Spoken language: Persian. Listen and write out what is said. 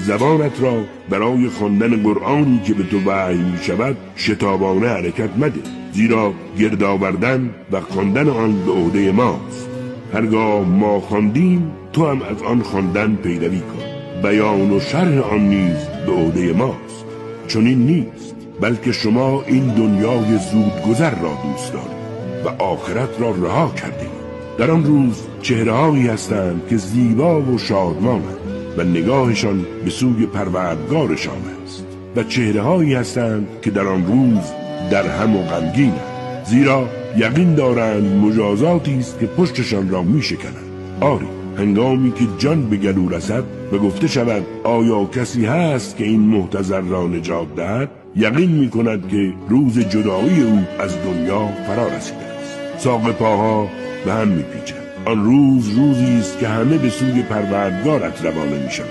زبانت را برای خواندن قرآنی که به تو وحی می شود شتابانه حرکت مده، زیرا گرد آوردن و خواندن آن به عهده ماست. هرگاه ما خواندیم تو هم از آن خواندن پیروی کن. بیان و شرح آن نیز به عهده ماست. چون این نیست، بلکه شما این دنیای زودگذر را دوست دارید و آخرت را رها کردید. در آن روز چهره‌هایی هستند که زیبا و شادمانند و نگاهشان به سوی پروردگارشان است، و چهره‌هایی هستند که در آن روز در هم و غمگینند، زیرا یقین دارند مجازاتی است که پشتشان را می‌شکند. آری، هنگامی که جان به گلو رسد و گفته شود آیا کسی هست که این محتضر را نجات دهد، یقین می‌کند که روز جدایی او از دنیا فرا رسیده است. ساق پاها به هم می‌پیچد. آن روز روزی است که همه به سوی پروردگارت روانه می‌شوند.